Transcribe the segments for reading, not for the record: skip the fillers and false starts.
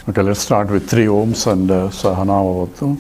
Okay, let's start with 3 Oms and Sahana Bhavatu.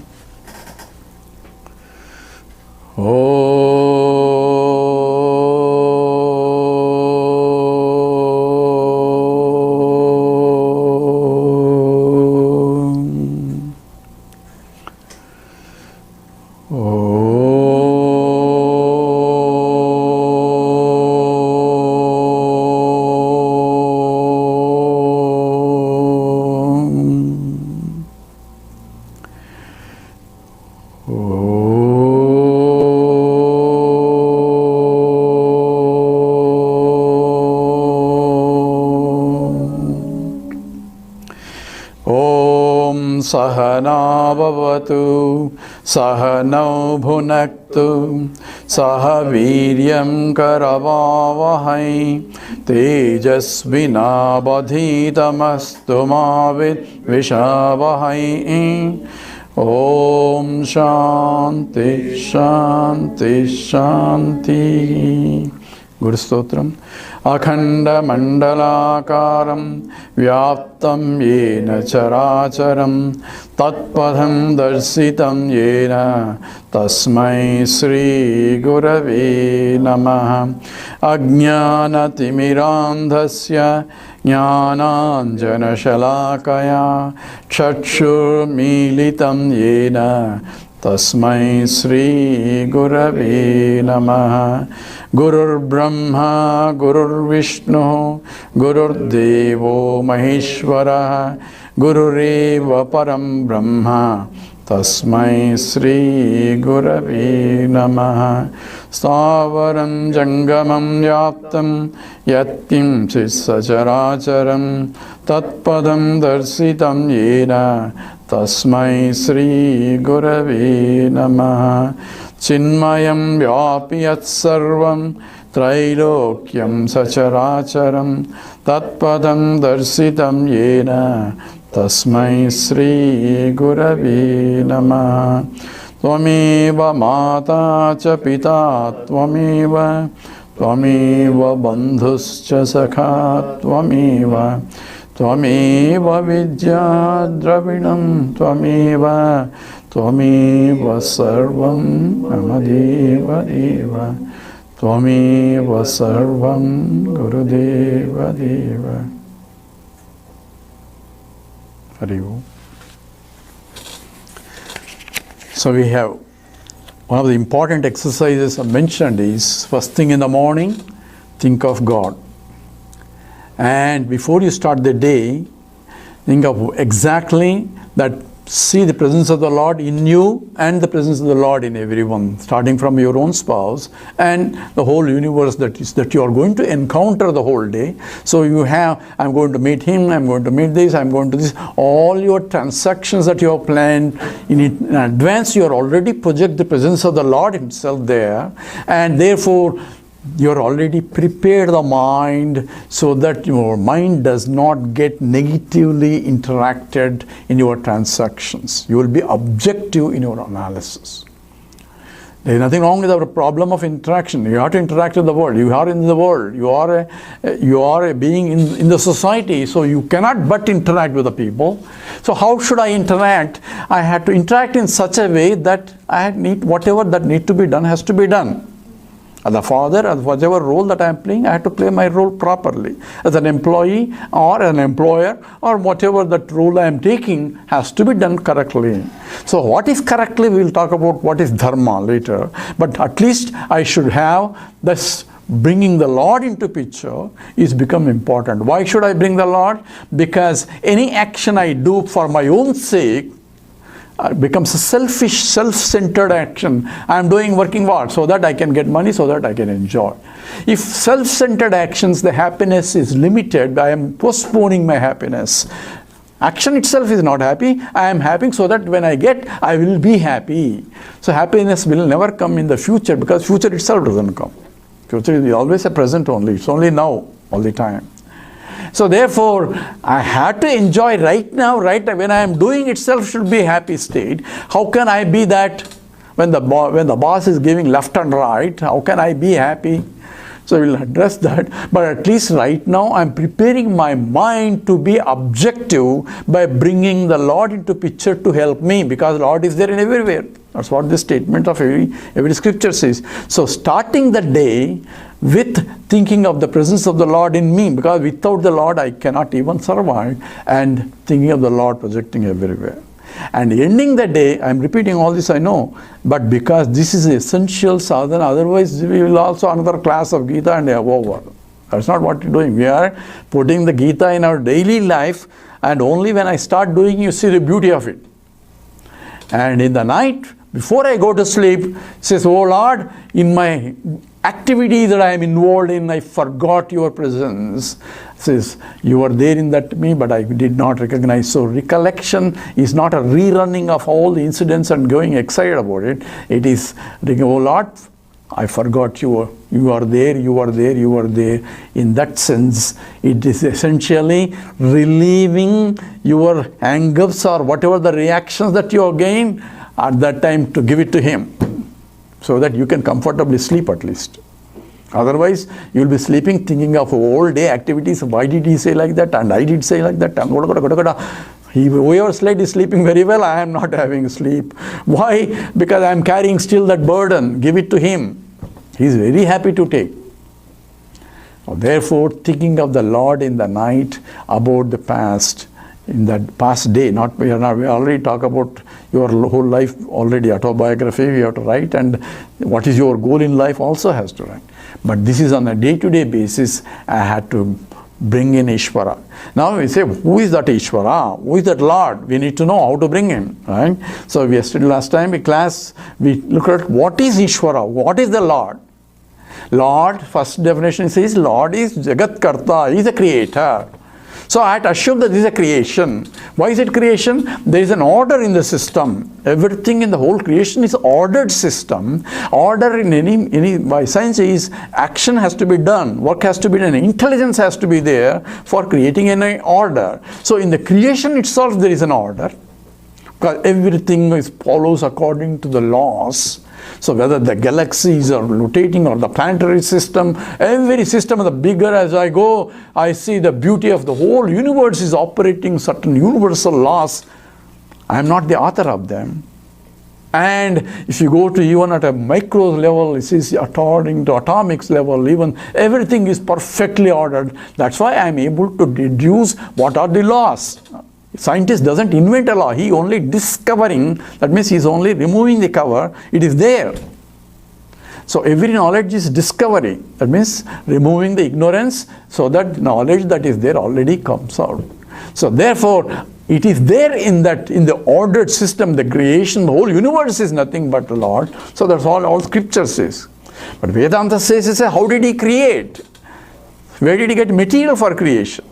Sahana Bhavatu, Sahanau Bhunaktu, Sahaviryam Karavavahai, Tejasvina Badhitamastu Mavit Vishavahai. Om Shanti Shanti Shanti. Guru Stotram. Akhanda Mandalakaram Vyaptam Yena Characharam Tatpadham Darsitam Yena Tasmai Sri Gurave Namaha. Ajnana Timirandhasya Jnananjana Shalakaya Chakshur Militam Yena Tasmai Sri Gurave Namaha. Gurur Brahma, Gurur Vishnu, Gurur Devo Maheshwara, Gurureva Param Brahma, Tasmai Sri Gurave Namaha. Stavaram Jangamam Yaptam, Yatim Sisacharacharam, Tatpadam Darsitam Yena, Tasmai Sri Gurave Namaha. Chinmayam Vyapiyat Sarvam Trailokyam Sacharacharam Tatpadam Darsitam Yena Tasmai Sri Gurave Namaha. Tvameva Mata Cha Pita Tvameva Tvameva Bandhuscha Sakha Tvameva Tvameva Vidya Dravinam Tvameva Tvameva Sarvam Namadeva Deva Tvameva Sarvam Gurudeva Deva. Hari Om. So we have one of the important exercises I mentioned is first thing in the morning, think of God. And before you start the day, think of exactly that. See the presence of the Lord in you and the presence of the Lord in everyone, starting from your own spouse and the whole universe that you are going to encounter the whole day. So you have, I'm going to meet him, I'm going to meet this, I'm going to this. All your transactions that you have planned in advance, you are already project the presence of the Lord himself there, and therefore you're already prepared the mind so that your mind does not get negatively interacted in your transactions. You will be objective in your analysis. There is nothing wrong with our problem of interaction. You have to interact with the world. You are in the world. You are a being in the society. So you cannot but interact with the people. So how should I interact? I have to interact in such a way that whatever that need to be done has to be done. As a father, as whatever role that I am playing, I have to play my role properly. As an employee or an employer or whatever that role I am taking has to be done correctly. So what is correctly, we will talk about what is Dharma later. But at least I should have this bringing the Lord into picture is become important. Why should I bring the Lord? Because any action I do for my own sake becomes a selfish, self-centered action. I am working hard so that I can get money, so that I can enjoy. If self-centered actions, the happiness is limited, I am postponing my happiness. Action itself is not happy. I am happy so that when I get, I will be happy. So happiness will never come in the future because future itself doesn't come. Future is always a present only. It's only now, all the time. So therefore, I have to enjoy right now, right when I am doing itself should be a happy state. How can I be that when the boss is giving left and right? How can I be happy? So we will address that. But at least right now I'm preparing my mind to be objective by bringing the Lord into picture to help me, because Lord is there in everywhere. That's what the statement of every scripture says. So starting the day with thinking of the presence of the Lord in me, because without the Lord I cannot even survive, and thinking of the Lord projecting everywhere. And ending the day, I'm repeating all this, I know, but because this is essential sadhana, otherwise we will also another class of Gita and over. That's not what we're doing. We are putting the Gita in our daily life, and only when I start doing, you see the beauty of it. And in the night, before I go to sleep, says, oh Lord, in my activity that I am involved in, I forgot your presence. Says, you were there in that me, but I did not recognize. So recollection is not a rerunning of all the incidents and going excited about it. It is, oh Lord, I forgot you. You are there, you are there, you are there. In that sense, it is essentially relieving your angers or whatever the reactions that you gain at that time, to give it to Him, so that you can comfortably sleep at least. Otherwise, you will be sleeping thinking of all day activities. Why did he say like that? And I did say like that. Whoever slept is sleeping very well. I am not having sleep. Why? Because I am carrying still that burden. Give it to Him. He is very happy to take. Therefore, thinking of the Lord in the night about the past, in that past day, we already talk about your whole life already, autobiography you have to write, and what is your goal in life also has to write. But this is on a day-to-day basis. I had to bring in Ishwara. Now we say, who is that Ishwara? Who is that Lord? We need to know how to bring Him, right? So yesterday, last time in class, we looked at what is Ishwara, what is the Lord. Lord, first definition says, Lord is Jagat Karta, He is a creator. So I had to assume that this is a creation. Why is it creation? There is an order in the system. Everything in the whole creation is ordered system. Order in any by science is action has to be done, work has to be done, intelligence has to be there for creating an order. So in the creation itself there is an order, because everything follows according to the laws. So whether the galaxies are rotating or the planetary system, every system, the bigger as I go, I see the beauty of the whole universe is operating certain universal laws. I am not the author of them. And if you go to even at a micro level, it is according to atomics level, even everything is perfectly ordered. That's why I am able to deduce what are the laws. Scientist doesn't invent a law, he only discovering, that means he is only removing the cover, it is there. So every knowledge is discovery, that means removing the ignorance, so that knowledge that is there already comes out. So therefore, it is there in the ordered system, the creation, the whole universe is nothing but the Lord. So that's all scripture says. But Vedanta says, how did He create? Where did He get material for creation?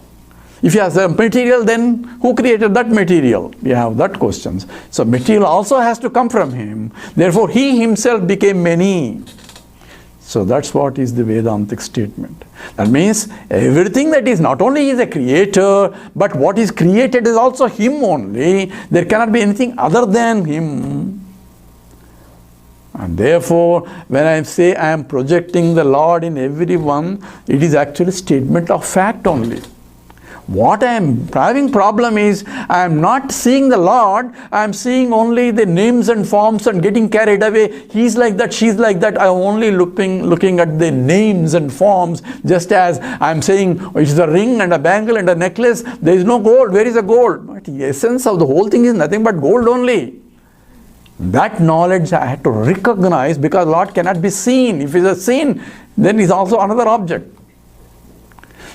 If He has a material, then who created that material? We have that questions. So material also has to come from Him. Therefore, He Himself became many. So that's what is the Vedantic statement. That means everything that is, not only He is a creator, but what is created is also Him only. There cannot be anything other than Him. And therefore, when I say I am projecting the Lord in everyone, it is actually statement of fact only. What I am having problem is, I am not seeing the Lord, I am seeing only the names and forms and getting carried away. He's like that, she's like that. I am only looking at the names and forms, just as I am saying, it's a ring and a bangle and a necklace. There is no gold. Where is the gold? But the essence of the whole thing is nothing but gold only. That knowledge I had to recognize, because Lord cannot be seen. If He is seen, then He is also another object.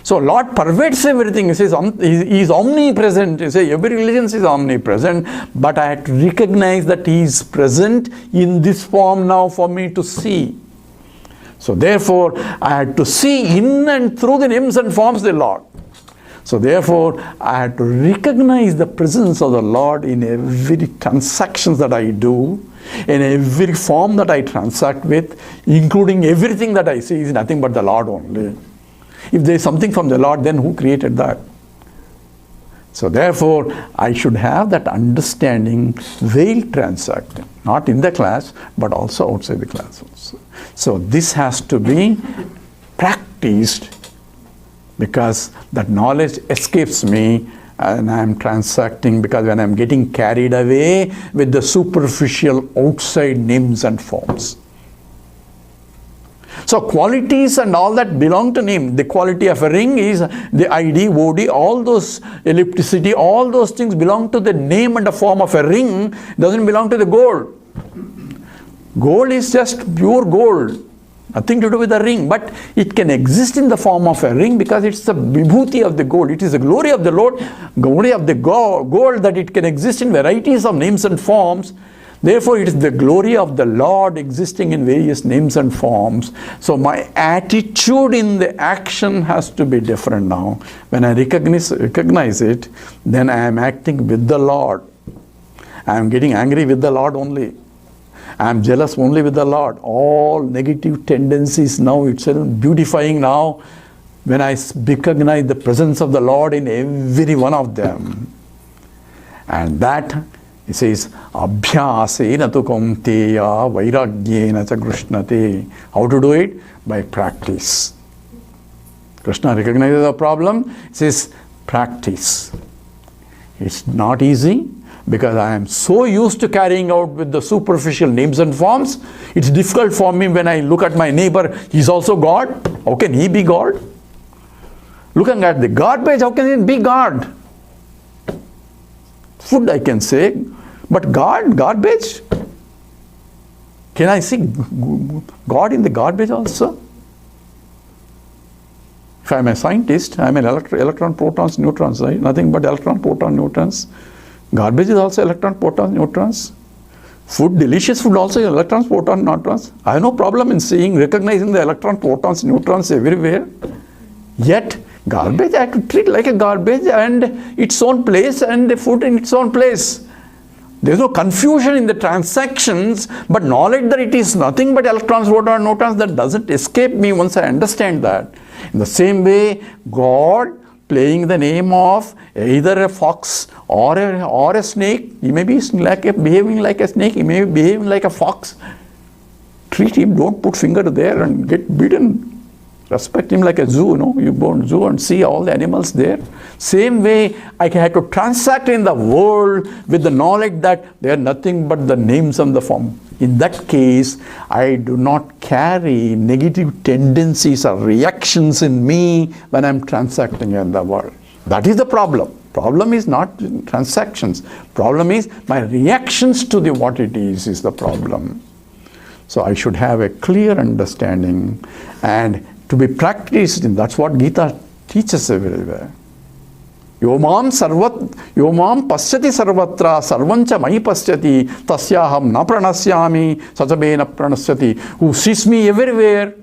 So Lord pervades everything. He says He is omnipresent. He says every religion is omnipresent, but I had to recognize that He is present in this form now for me to see. So therefore, I had to see in and through the names and forms the Lord. So therefore, I had to recognize the presence of the Lord in every transaction that I do, in every form that I transact with, including everything that I see is nothing but the Lord only. If there is something from the Lord, then who created that? So therefore, I should have that understanding while transacting, not in the class, but also outside the class also. So this has to be practiced, because that knowledge escapes me and I am transacting, because when I am getting carried away with the superficial outside names and forms. So qualities and all that belong to name. The quality of a ring is the ID, OD, all those ellipticity, all those things belong to the name and the form of a ring, doesn't belong to the gold. Gold is just pure gold, nothing to do with the ring, but it can exist in the form of a ring because it's the vibhuti of the gold. It is the glory of the Lord, glory of the gold, that it can exist in varieties of names and forms. Therefore, it is the glory of the Lord existing in various names and forms. So my attitude in the action has to be different now. When I recognize it, then I am acting with the Lord. I am getting angry with the Lord only. I am jealous only with the Lord. All negative tendencies now itself beautifying now when I recognize the presence of the Lord in every one of them. And that, it says, abhyasena tu kaunteya vairagyena cha krishnate. How to do it? By practice. Krishna recognizes the problem. It says, practice. It's not easy, because I am so used to carrying out with the superficial names and forms. It's difficult for me when I look at my neighbor. He's also God. How can he be God? Looking at the garbage, how can it be God? Food I can say, but God, garbage? Can I see God in the garbage also? If I am a scientist, I am an electron, protons, neutrons, right? Nothing but electron, proton, neutrons. Garbage is also electron, protons, neutrons. Food, delicious food also electrons, protons, neutrons. I have no problem in seeing, recognizing the electron, protons, neutrons everywhere. Yet, garbage I have to treat like a garbage and its own place, and the food in its own place. There is no confusion in the transactions, but knowledge that it is nothing but electrons, protons, neutrons, that doesn't escape me once I understand that. In the same way, God playing the name of either a fox or a snake. He may be behaving like a snake, he may be behaving like a fox. Treat him, don't put finger there and get beaten. Respect him like a zoo, you go to zoo and see all the animals there. Same way, I had to transact in the world with the knowledge that they are nothing but the names and the form. In that case, I do not carry negative tendencies or reactions in me when I am transacting in the world. That is the problem. Problem is not transactions. Problem is my reactions to what it is the problem. So I should have a clear understanding and to be practiced in. That's what Gita teaches everywhere. Yomam pasyati sarvatra sarvancha mai pasyati tasyaham na pranasyami sajabena pranasyati. Who sees me everywhere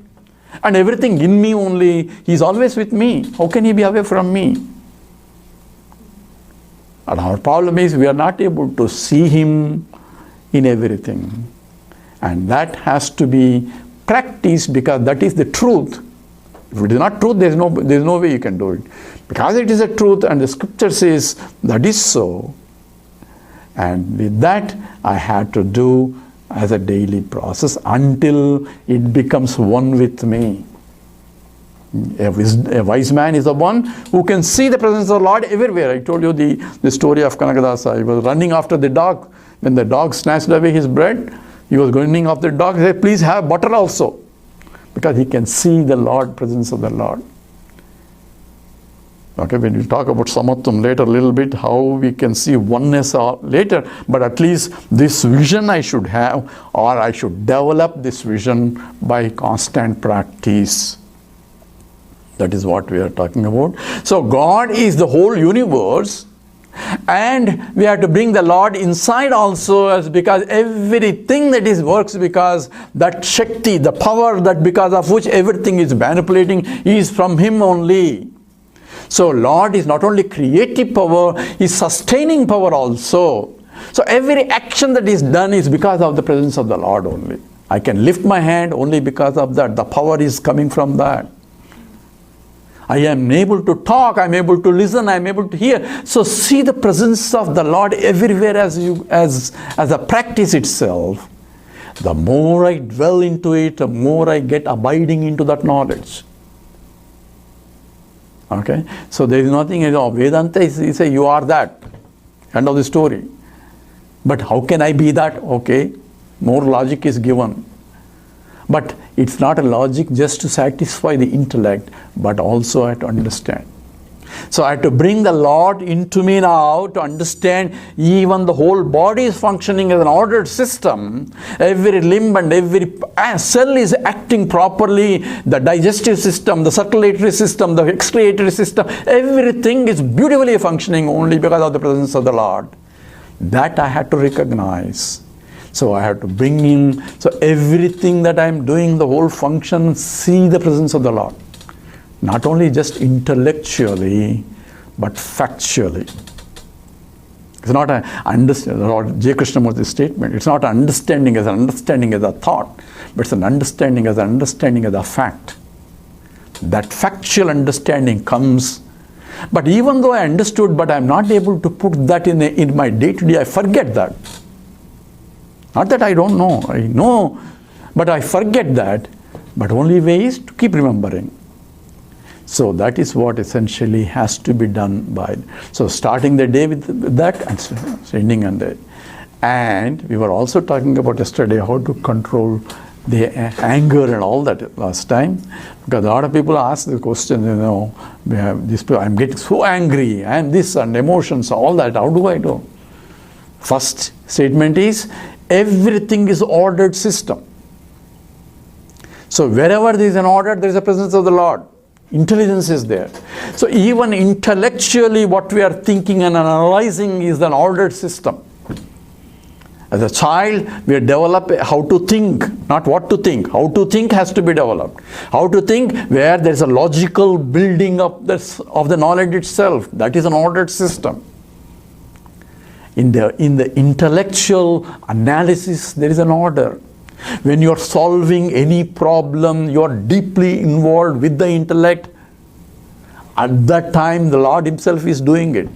and everything in me only, he is always with me. How can he be away from me? And our problem is we are not able to see him in everything. And that has to be practiced, because that is the truth. If it is not truth, there is no way you can do it. Because it is a truth and the scripture says that is so. And with that, I had to do as a daily process until it becomes one with me. A wise man is the one who can see the presence of the Lord everywhere. I told you the story of Kanakadasa. He was running after the dog. When the dog snatched away his bread, he was running after the dog. He said, please have butter also. Because he can see the Lord, presence of the Lord. Okay, when we talk about samatvam later a little bit, how we can see oneness later, but at least this vision I should have, or I should develop this vision by constant practice. That is what we are talking about. So God is the whole universe, and we have to bring the Lord inside also, as because everything that is works, because that Shakti, the power that because of which everything is manipulating, is from Him only. So Lord is not only creative power, He is sustaining power also. So every action that is done is because of the presence of the Lord only. I can lift my hand only because of that. The power is coming from that. I am able to talk, I am able to listen, I am able to hear. So see the presence of the Lord everywhere as a practice itself. The more I dwell into it, the more I get abiding into that knowledge. Okay? So there is nothing, Vedanta is say you are that. End of the story. But how can I be that? Okay, more logic is given. But it's not a logic just to satisfy the intellect, but also I have to understand. So I have to bring the Lord into me now to understand even the whole body is functioning as an ordered system. Every limb and every cell is acting properly. The digestive system, the circulatory system, the excretory system, everything is beautifully functioning only because of the presence of the Lord. That I had to recognize. So I have to bring in, so everything that I am doing, the whole function, see the presence of the Lord. Not only just intellectually, but factually. It's not an understanding, Lord J. Krishnamurti's statement, it's not understanding as a thought, but it's an understanding as a fact. That factual understanding comes. But even though I understood, but I'm not able to put that in my day-to-day, I forget that. Not that I don't know, I know, but I forget that. But only way is to keep remembering. So that is what essentially has to be done by. So starting the day with that and ending on that. And we were also talking about yesterday how to control the anger and all that last time. Because a lot of people ask the question, we have this, I'm getting so angry and this and emotions, all that, how do I do? First statement is, everything is ordered system. So wherever there is an order, there is a presence of the Lord. Intelligence is there. So even intellectually what we are thinking and analyzing is an ordered system. As a child, we develop how to think, not what to think. How to think has to be developed. How to think where there is a logical building up of the knowledge itself. That is an ordered system. In the intellectual analysis, there is an order. When you are solving any problem, you are deeply involved with the intellect. At that time, the Lord Himself is doing it.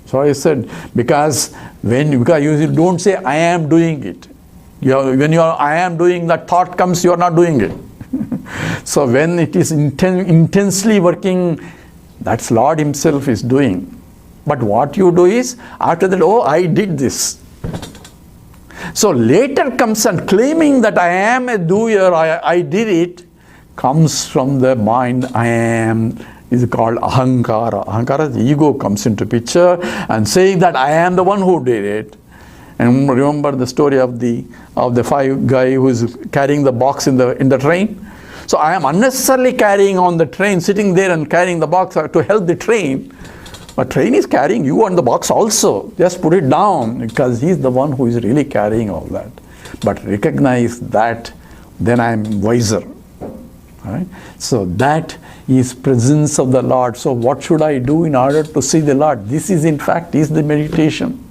So I said, because you don't say, I am doing it. When you are, I am doing, that thought comes, you are not doing it. So when it is intensely working, that's Lord Himself is doing. But what you do is, after that, oh, I did this. So later comes and claiming that I am a doer, I did it, comes from the mind. I am is called ahankara. Ahankara, the ego comes into picture and saying that I am the one who did it. And remember the story of the five guy who is carrying the box in the train. So I am unnecessarily carrying on the train, sitting there and carrying the box to help the train. But train is carrying you on the box also. Just put it down, because he's the one who is really carrying all that. But recognize that, then I am wiser. Right? So that is presence of the Lord. So what should I do in order to see the Lord? This is in fact is the meditation.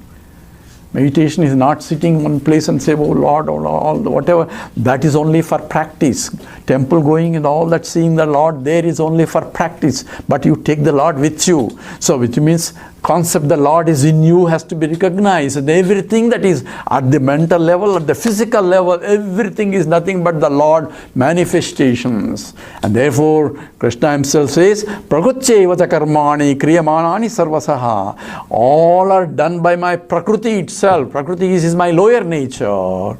Meditation is not sitting in one place and say, oh Lord, oh Lord, whatever. That is only for practice. Temple going and all that, seeing the Lord there is only for practice. But you take the Lord with you. So which means concept the Lord is in you has to be recognized. And everything that is at the mental level, at the physical level, everything is nothing but the Lord manifestations. And therefore, Krishna himself says, Prakrutcheva karmani kriyamanani sarvasaha. All are done by my Prakriti itself. Prakriti is my lower nature.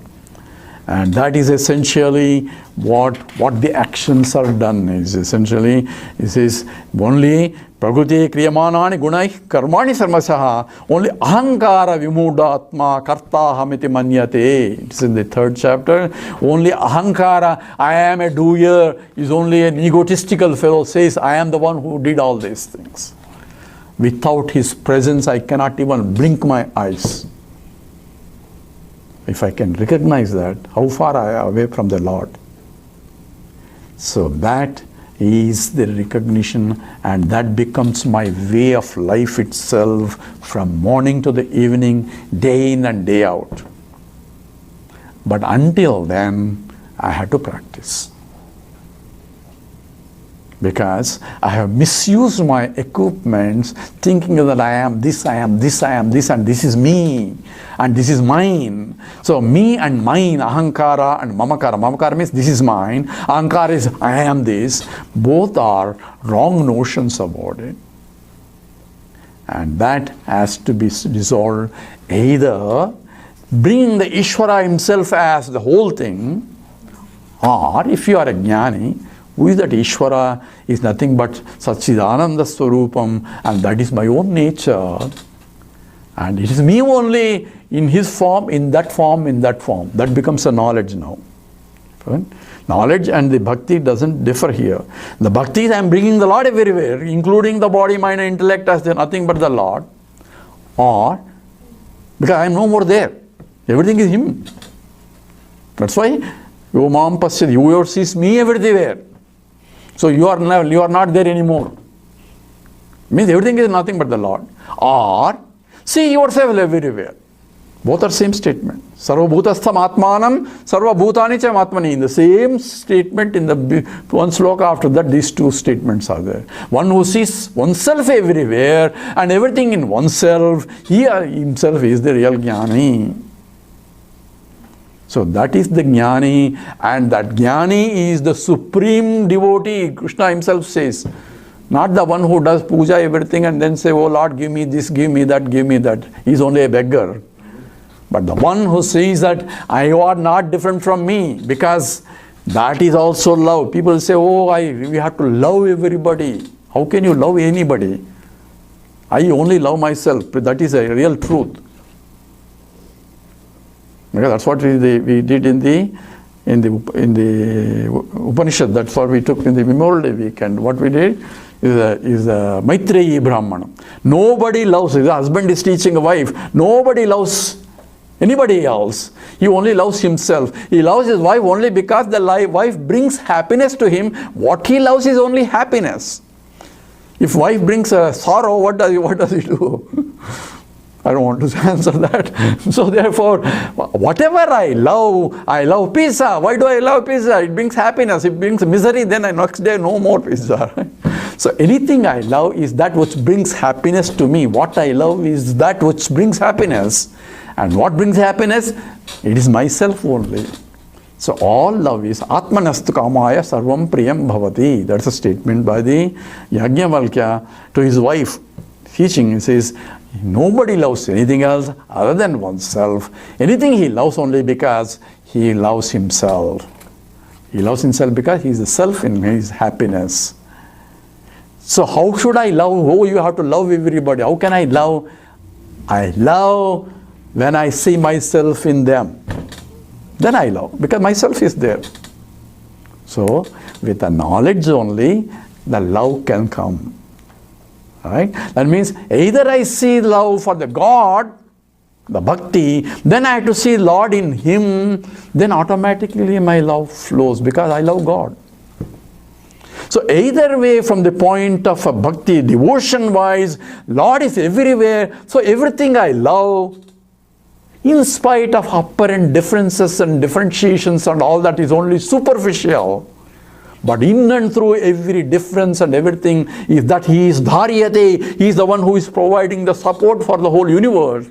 And that is essentially what the actions are done. Is essentially, it says only Prakriti kriyamanani gunai karmani sarvasaha, only ahankara vimudatma kartahamiti manyate. It's in the 3rd chapter. Only ahankara, I am a doer, is only an egotistical fellow says, I am the one who did all these things. Without his presence, I cannot even blink my eyes. If I can recognize that, how far I am away from the Lord. So that is the recognition, and that becomes my way of life itself from morning to the evening, day in and day out. But until then, I had to practice. Because I have misused my equipments, thinking that I am this, I am this, I am this, and this is me, and this is mine. So me and mine, ahankara and mamakara. Mamakara means this is mine. Ahankara is I am this. Both are wrong notions about it. And that has to be dissolved, either bringing the Ishwara himself as the whole thing, or if you are a jnani, who is that Ishwara is nothing but Satchidananda Swarupam, and that is my own nature. And it is me only in his form, in that form, in that form. That becomes a knowledge now. Right? Knowledge and the bhakti doesn't differ here. The bhakti is I am bringing the Lord everywhere, including the body, mind and intellect as nothing but the Lord. Or, because I am no more there. Everything is him. That's why, Yo Mam Pasyati, you sees me everywhere. So you are not there anymore. Means everything is nothing but the Lord. Or see yourself everywhere. Both are same statement. Sarva bhutastham atmanam, sarva bhutani cha atmani. In the same statement, in the one sloka after that, these two statements are there. One who sees oneself everywhere and everything in oneself, he himself is the real jnani. So that is the jnani, and that jnani is the supreme devotee. Krishna himself says, not the one who does puja everything and then say, oh Lord, give me this, give me that, give me that. He is only a beggar. But the one who says that you are not different from me, because that is also love. People say, oh, we have to love everybody. How can you love anybody? I only love myself. That is a real truth. Because that's what we did in the Upanishad. That's what we took in the Memorial Day weekend. What we did is a Maitreyi Brahmana. Nobody loves. The husband is teaching a wife. Nobody loves anybody else. He only loves himself. He loves his wife only because the wife brings happiness to him. What he loves is only happiness. If wife brings sorrow, what does he do? I don't want to answer that. So therefore, whatever I love pizza. Why do I love pizza? It brings happiness. It brings misery. Then next day, no more pizza. So anything I love is that which brings happiness to me. What I love is that which brings happiness. And what brings happiness? It is myself only. So all love is Atmanastu Kamaya Sarvam Priyam Bhavati. That's a statement by the Yajnavalkya to his wife. Teaching, he says, nobody loves anything else other than oneself. Anything he loves only because he loves himself. He loves himself because he is the self in his happiness. So how should I love? Oh, you have to love everybody. How can I love? I love when I see myself in them. Then I love, because myself is there. So with the knowledge only, the love can come. Right? That means either I see love for the God, the bhakti, then I have to see Lord in him, then automatically my love flows because I love God. So either way, from the point of a bhakti, devotion wise, Lord is everywhere. So everything I love, in spite of apparent differences and differentiations and all that, is only superficial. But in and through every difference and everything is that he is Dharyate. He is the one who is providing the support for the whole universe.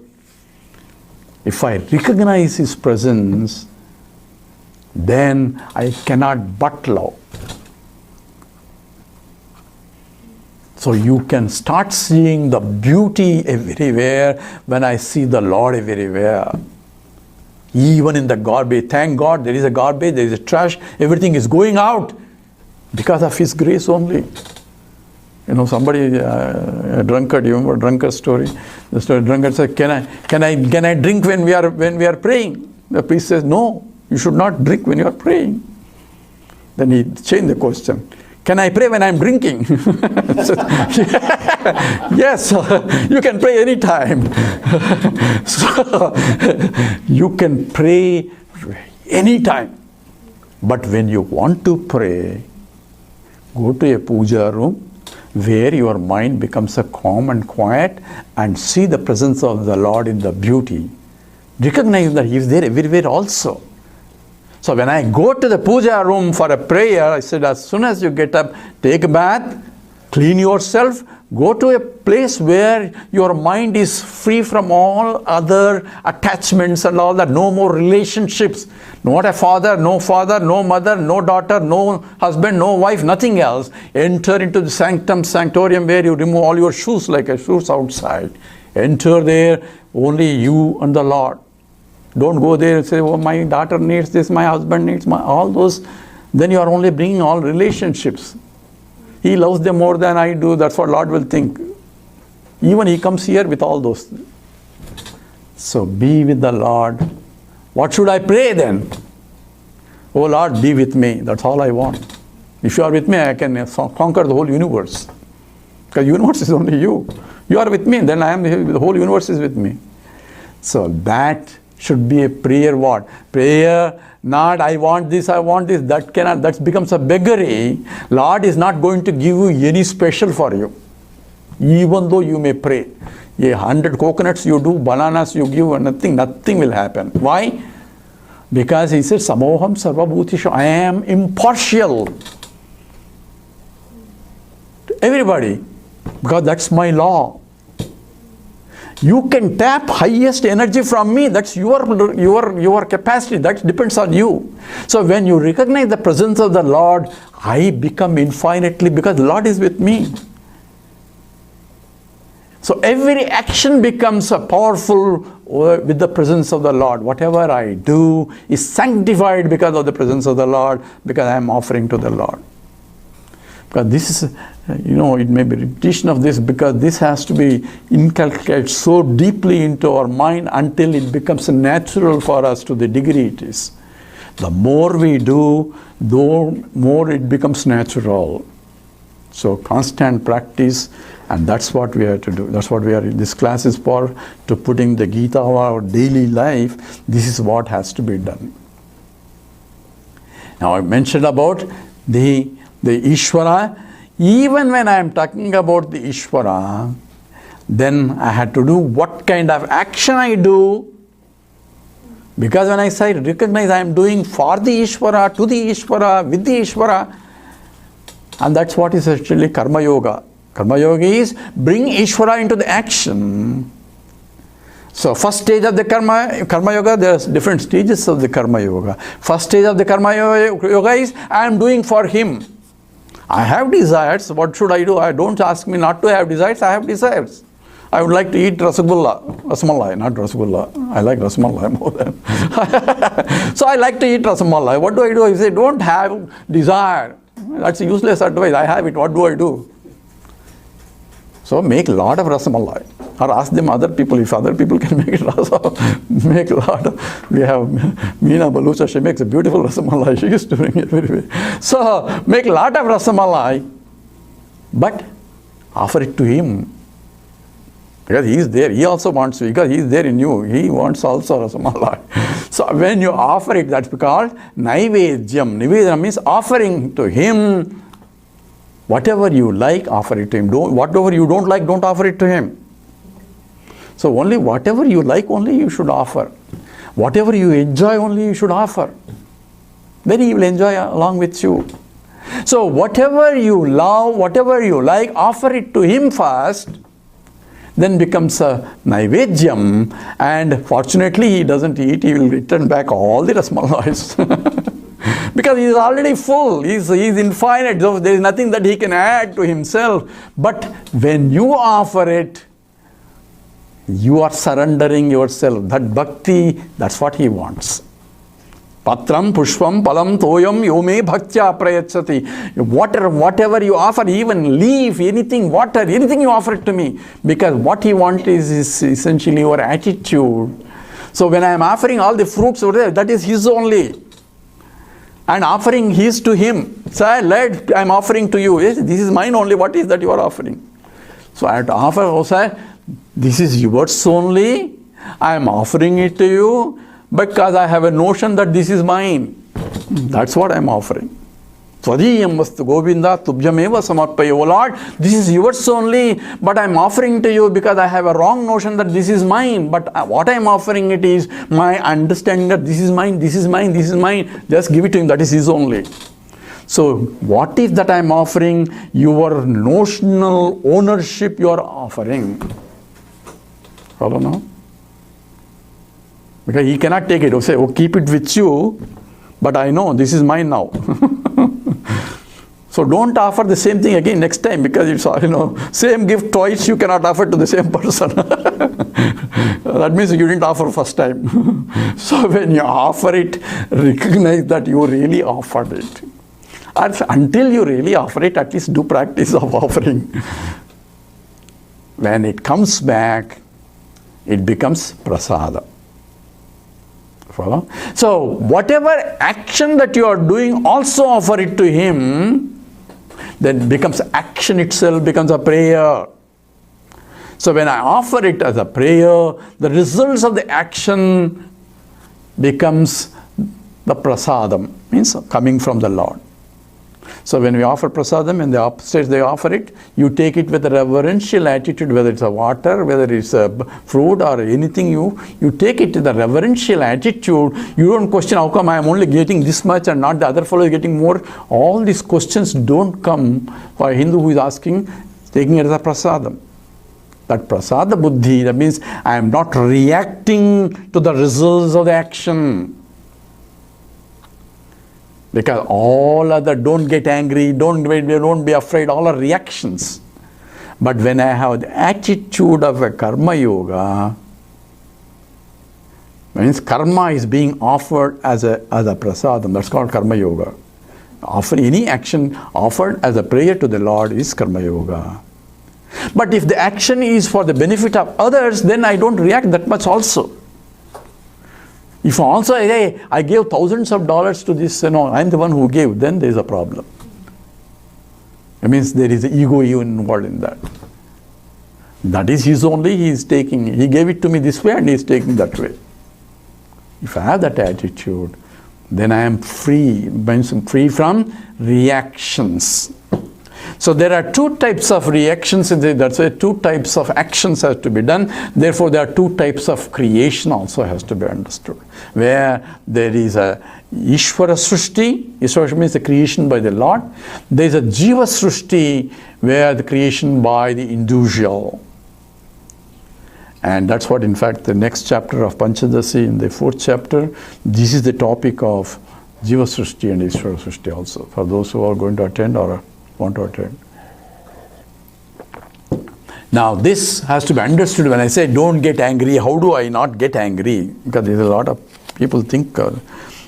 If I recognize his presence, then I cannot but love. So you can start seeing the beauty everywhere when I see the Lord everywhere. Even in the garbage. Thank God there is a garbage, there is a trash, everything is going out. Because of his grace only. You know, somebody, a drunkard, you remember a drunkard story? The story, drunkard said, can I drink when we are praying? The priest says, no, you should not drink when you are praying. Then he changed the question. Can I pray when I am drinking? Yes, you can pray anytime. So, you can pray anytime. But when you want to pray, go to a puja room where your mind becomes a calm and quiet and see the presence of the Lord in the beauty. Recognize that he is there everywhere also. So when I go to the puja room for a prayer, I said, as soon as you get up, take a bath, clean yourself, go to a place where your mind is free from all other attachments and all that. No more relationships. Not a father, no mother, no daughter, no husband, no wife, nothing else. Enter into the sanctorium where you remove all your shoes like a shoes outside. Enter there, only you and the Lord. Don't go there and say, oh, my daughter needs this, my husband needs all those. Then you are only bringing all relationships. He loves them more than I do. That's what Lord will think. Even he comes here with all those. So be with the Lord. What should I pray then? Oh Lord, be with me. That's all I want. If you are with me, I can conquer the whole universe. Because the universe is only you. You are with me, then I am the whole universe is with me. So that should be a prayer what? Prayer, not I want this, that becomes a beggary. Lord is not going to give you any special for you. Even though you may pray. 100 coconuts you do, bananas you give, nothing will happen. Why? Because he says, Samoham sarvabhutishu, I am impartial to everybody. Because that's my law. You can tap highest energy from me. That's your capacity. That depends on you. So when you recognize the presence of the Lord, I become infinitely, because the Lord is with me. So every action becomes a powerful with the presence of the Lord. Whatever I do is sanctified because of the presence of the Lord, because I am offering to the Lord. Because this is, it may be repetition of this, because this has to be inculcated so deeply into our mind until it becomes natural for us to the degree it is. The more we do, the more it becomes natural. So constant practice, and that's what we have to do. That's what this class is for, to putting the Gita of our daily life. This is what has to be done. Now I mentioned about the Ishwara. Even when I am talking about the Ishwara, then I had to do what kind of action I do. Because when I say recognize, I am doing for the Ishwara, to the Ishwara, with the Ishwara. And that's what is actually Karma Yoga. Karma Yoga is bring Ishwara into the action. So first stage of the Karma Yoga, there are different stages of the Karma Yoga. First stage of the Karma Yoga is I am doing for him. I have desires, what should I do? Don't ask me not to have desires, I have desires. I would like to eat Rasamalai, not Rasgulla. I like Rasamalai more than. So I like to eat Rasamalai. What do I do? I say, don't have desire. That's useless advice. I have it. What do I do? So make a lot of Rasamalai. Or ask them other people, if other people can make it make a lot of. We have Meena Balucha, she makes a beautiful Rasamalai. She is doing it very well. So make a lot of Rasamalai, but offer it to him. Because he is there, he also wants to, because he is there in you, he wants also Rasamalai. So when you offer it, that's called Naivedyam. Nivedana means offering to him. Whatever you like, offer it to him. Whatever you don't like, don't offer it to him. So only whatever you like, only you should offer. Whatever you enjoy, only you should offer. Then he will enjoy along with you. So whatever you love, whatever you like, offer it to him first. Then becomes a Naivedyam, and fortunately he doesn't eat, he will return back all the Rasmalais. Because he is already full, he is infinite, so there is nothing that he can add to himself. But when you offer it, you are surrendering yourself. That bhakti, that's what he wants. Patram, pushpam, palam, toyam, yome bhaktya prayachati. Whatever you offer, even leaf, anything, water, anything you offer it to me. Because what he wants is essentially your attitude. So when I am offering all the fruits over there, that is his only. And offering his to him. So I am offering to you. Yes, this is mine only. What is that you are offering? So I have to offer, oh sir, this is yours only. I am offering it to you. Because I have a notion that this is mine. That's what I am offering. Tvadiyam vastu Govinda tubhyameva samarpaya. Oh Lord, this is yours only, but I am offering to you because I have a wrong notion that this is mine. But what I am offering it is my understanding that this is mine, this is mine, this is mine. Just give it to him, that is his only. So what is that I am offering? Your notional ownership you are offering. Follow now? Because he cannot take it. Say, oh, keep it with you, but I know this is mine now. So don't offer the same thing again next time, because it's same gift twice you cannot offer to the same person. That means you didn't offer first time. So when you offer it, recognize that you really offered it. And until you really offer it, at least do practice of offering. When it comes back, it becomes prasadam. Follow? So whatever action that you are doing, also offer it to him. Then becomes action itself, becomes a prayer. So when I offer it as a prayer, the results of the action becomes the prasadam, means coming from the Lord. So when we offer prasadam, and the upstairs they offer it, you take it with a reverential attitude, whether it's a water, whether it's a fruit or anything, you take it with a reverential attitude. You don't question, how come I am only getting this much and not the other fellow is getting more? All these questions don't come for a Hindu who is asking, taking it as a prasadam. That prasada buddhi, that means I am not reacting to the results of the action. Because all other, don't get angry, don't be afraid, all are reactions. But when I have the attitude of a karma yoga, means karma is being offered as a prasadam, that's called karma yoga. Offer any action offered as a prayer to the Lord is karma yoga. But if the action is for the benefit of others, then I don't react that much also. If also I gave thousands of dollars to this, I'm the one who gave, then there is a problem. It means there is an ego even involved in that. That is his only, he is taking. He gave it to me this way and he is taking that way. If I have that attitude, then I am free, means free from reactions. So there are two types of reactions, that's why two types of actions have to be done. Therefore, there are two types of creation also has to be understood. Where there is a Ishwara Srishti, Ishwara means the creation by the Lord. There is a Jiva Srishti, where the creation by the individual. And that's what, in fact, the next chapter of Panchadasi, in the 4th chapter, this is the topic of Jiva Srishti and Ishwara Srishti also, for those who are going to attend or want to attend. Now this has to be understood. When I say don't get angry, how do I not get angry? Because there's a lot of people think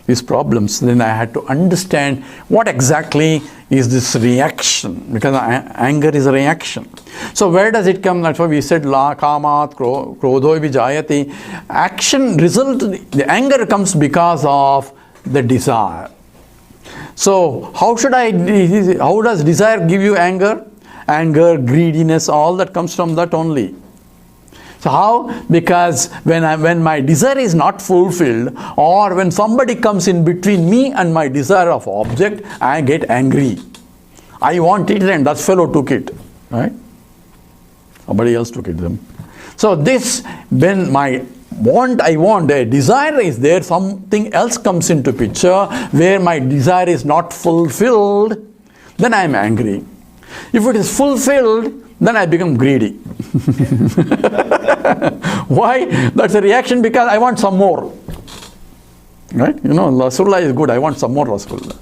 these problems. Then I had to understand what exactly is this reaction, because anger is a reaction. So where does it come? That's why we said la kamat krodho vijayati. Action result, the anger comes because of the desire. So how does desire give you anger? Anger, greediness, all that comes from that only. So how? Because when my desire is not fulfilled, or when somebody comes in between me and my desire of object, I get angry. I want it and that fellow took it. Right? Somebody else took it. So this, when I want, a desire is there, something else comes into picture where my desire is not fulfilled, then I am angry. If it is fulfilled, then I become greedy. Why? That's a reaction because I want some more. Right? Rasgulla is good, I want some more Rasgulla.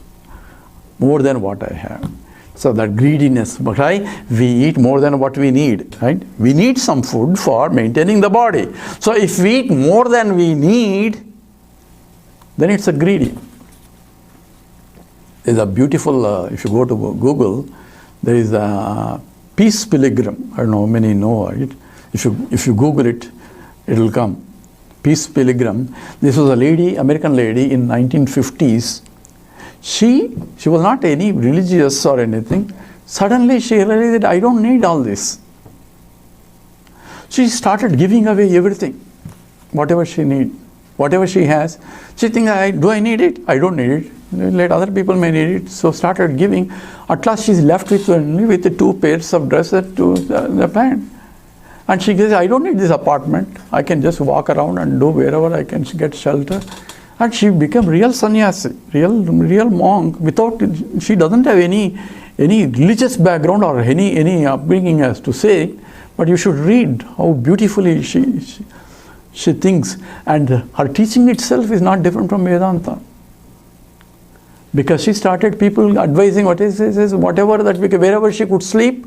More than what I have. So that greediness, right? We eat more than what we need, right? We need some food for maintaining the body. So if we eat more than we need, then it's a greedy. There's a beautiful, if you go to Google, there is a peace pilgrim. I don't know how many know it. If you Google it, it will come. Peace pilgrim. This was a lady, American lady in 1950s. She was not any religious or anything. Suddenly she realized that I don't need all this. She started giving away everything, whatever she needed. whatever she has. She thinks, do I need it? I don't need it. Let other people may need it. So started giving. At last she's left with only with the 2 pairs of dresses to the pant. And she says, I don't need this apartment. I can just walk around and do wherever I can get shelter. And she became real sannyasi, real monk. She doesn't have any religious background or any upbringing as to say, but you should read how beautifully she thinks. And her teaching itself is not different from Vedanta. Because she started people advising whatever that wherever she could sleep,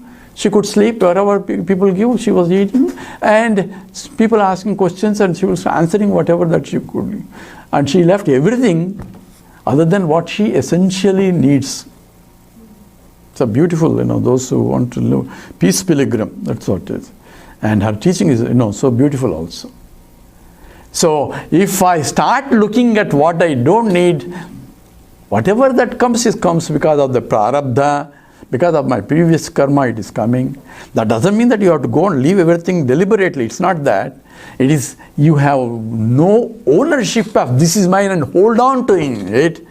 wherever people give, she was eating, and people asking questions and she was answering whatever that she could. And she left everything other than what she essentially needs. It's beautiful, those who want to live. Peace pilgrim, that's what it is. And her teaching is, so beautiful also. So if I start looking at what I don't need, whatever that comes because of the Prarabdha, because of my previous karma, it is coming. That doesn't mean that you have to go and leave everything deliberately. It's not that. It is you have no ownership of this is mine and hold on to it.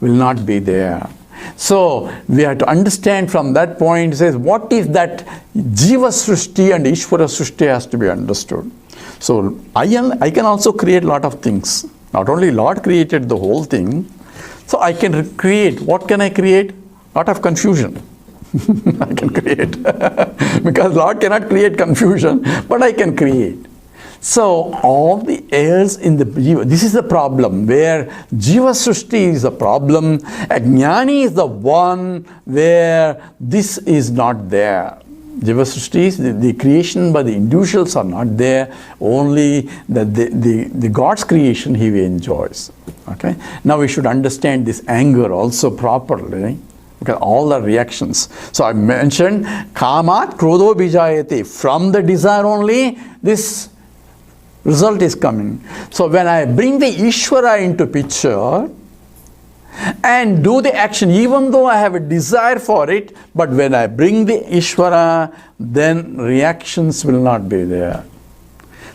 Will not be there. So we have to understand from that point, it says, what is that Jiva Srishti and Ishwara Srishti has to be understood. So I can also create a lot of things. Not only Lord created the whole thing, so I can create. What can I create? A lot of confusion. I can create. Because Lord cannot create confusion, but I can create. So all the airs in the Jiva, this is the problem where Jiva Srishti is the problem. Jnani is the one where this is not there. Jiva Srishti is the creation by the individuals are not there. Only the God's creation he enjoys. Okay. Now we should understand this anger also properly. Okay, all the reactions. So I mentioned kamat krodho bijayate. From the desire only this result is coming. So when I bring the Ishwara into picture and do the action, even though I have a desire for it, but when I bring the Ishwara, then reactions will not be there.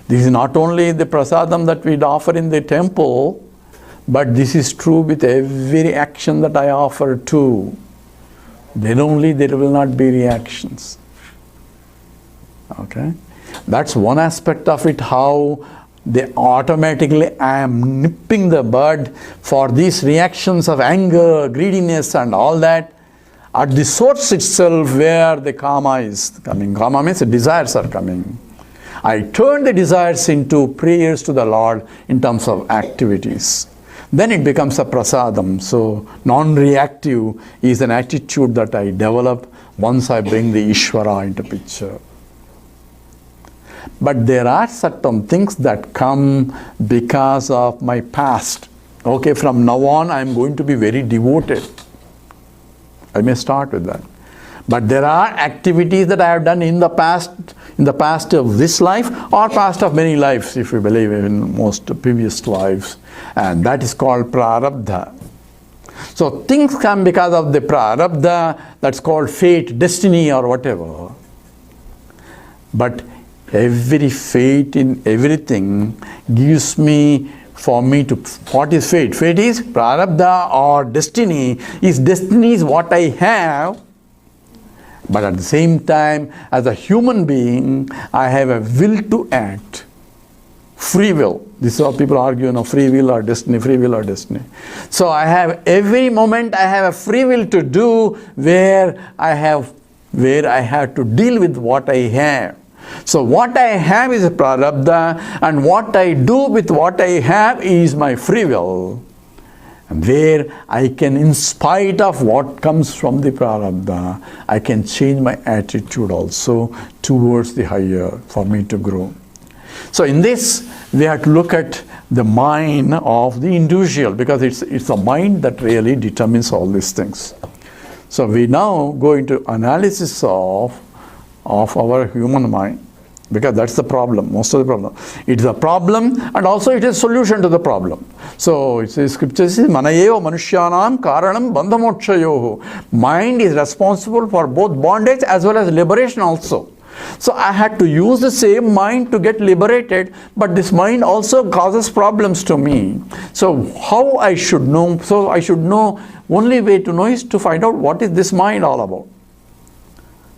This is not only the prasadam that we offer in the temple, but this is true with every action that I offer too. Then only there will not be reactions. Okay? That's one aspect of it, how they automatically I am nipping the bud for these reactions of anger, greediness and all that at the source itself where the karma is coming. Karma means the desires are coming. I turn the desires into prayers to the Lord in terms of activities. Then it becomes a prasadam. So non-reactive is an attitude that I develop once I bring the Ishwara into picture. But there are certain things that come because of my past. Okay, from now on I am going to be very devoted. I may start with that. But there are activities that I have done in the past of this life or past of many lives, if you believe in most previous lives. And that is called Prarabdha. So things come because of the Prarabdha, that's called fate, destiny or whatever. But every fate in everything gives me, for me to, what is fate? Fate is Prarabdha or destiny. Destiny is what I have. But at the same time, as a human being, I have a will to act. Free will. This is how people argue, free will or destiny, free will or destiny. So I have, every moment I have a free will to do where I have to deal with what I have. So what I have is a Prarabdha, and what I do with what I have is my free will. And where I can, in spite of what comes from the Prarabdha, I can change my attitude also towards the higher for me to grow. So in this, we have to look at the mind of the individual, because it's the mind that really determines all these things. So we now go into analysis of our human mind, because that's the problem, most of the problem. It is a problem and also it is a solution to the problem. So it says, scripture says, Manayeva Manushyanam Karanam Bandhamokshayoho. Mind is responsible for both bondage as well as liberation also. So I had to use the same mind to get liberated, but this mind also causes problems to me. So how I should know? So I should know, only way to know is to find out what is this mind all about.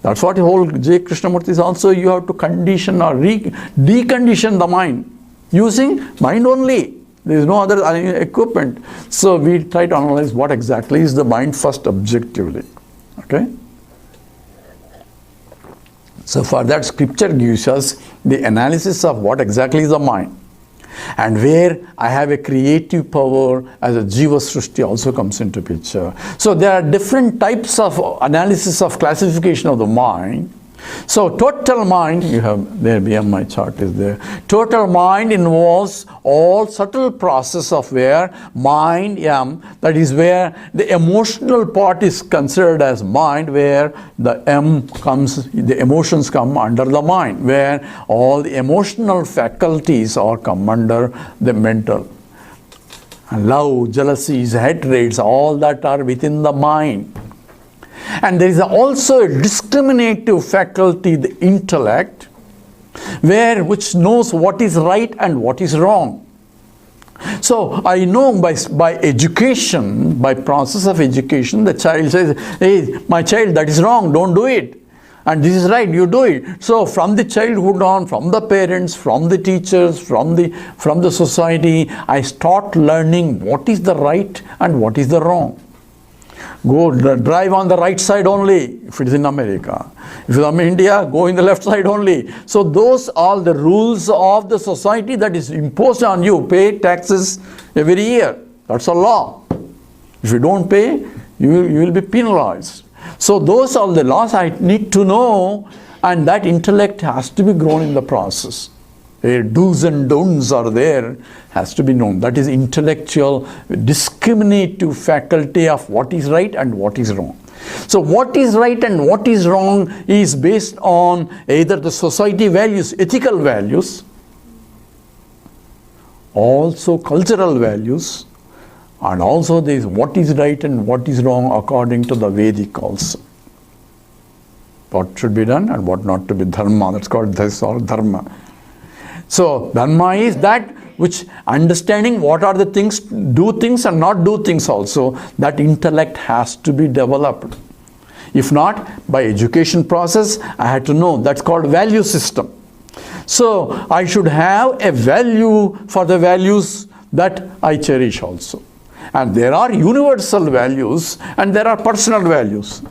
That's what the whole J. Krishnamurti is also, you have to condition or decondition the mind using mind only. There is no other equipment. So we try to analyze what exactly is the mind first objectively. Okay? So for that, scripture gives us the analysis of what exactly is the mind. And where I have a creative power as a Jiva Srishti also comes into picture. So there are different types of analysis of classification of the mind. So total mind, you have there, my chart is there. Total mind involves all subtle process of where mind, that is where the emotional part is considered as mind, where the M comes, the emotions come under the mind, where all the emotional faculties are come under the mental. And love, jealousies, hatreds, all that are within the mind. And there is also a discriminative faculty, the intellect, which knows what is right and what is wrong. So I know by education, by process of education, the child says, hey, my child, that is wrong, don't do it. And this is right, you do it. So from the childhood on, from the parents, from the teachers, from the society, I start learning what is the right and what is the wrong. Go drive on the right side only if it is in America. If it is in India, go in the left side only. So those are the rules of the society that is imposed on you. Pay taxes every year. That's a law. If you don't pay, you will be penalized. So those are the laws I need to know, and that intellect has to be grown in the process. Do's and don'ts are there, has to be known. That is intellectual discriminative faculty of what is right and what is wrong. So what is right and what is wrong is based on either the society values, ethical values, also cultural values, and also there is what is right and what is wrong according to the Vedic also. What should be done and what not to be, Dharma. That's called Dharma. So Dharma is that which understanding what are the things, do things and not do things also. That intellect has to be developed. If not, by education process, I had to know. That's called value system. So I should have a value for the values that I cherish also. And there are universal values and there are personal values.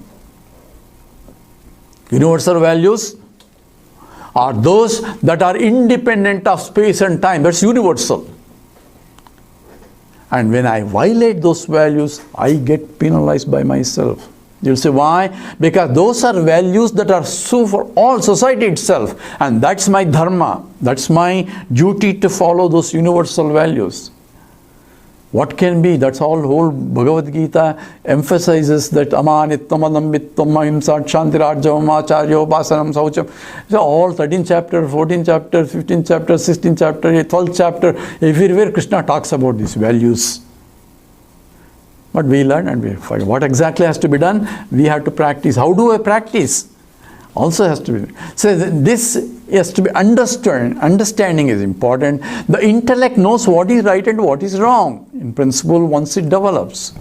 Universal values are those that are independent of space and time. That's universal. And when I violate those values, I get penalized by myself. You'll say, why? Because those are values that are so for all society itself. And that's my dharma. That's my duty to follow those universal values. What can be? That's all whole Bhagavad Gita emphasizes that amanittam adambittam ahimsa kshantirajyavam acharyo basanam saucham. So all 13th chapter, 14th chapter, 15th chapter, 16th chapter, 12th chapter, everywhere Krishna talks about these values. But we learn and we find what exactly has to be done. We have to practice. How do I practice? Also has to be. So this has to be understood. Understanding is important. The intellect knows what is right and what is wrong, in principle, once it develops.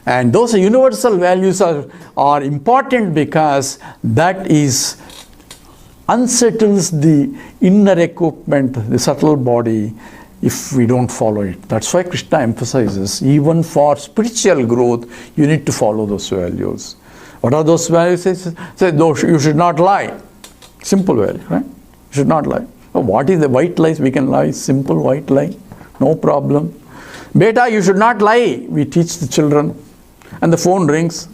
And those universal values are important because that is unsettles the inner equipment, the subtle body, if we don't follow it. That's why Krishna emphasizes, even for spiritual growth, you need to follow those values. What are those values? Say, you should not lie. Simple value, right? You should not lie. What is the white lies? We can lie, simple white lie, no problem. Beta, you should not lie. We teach the children. And the phone rings.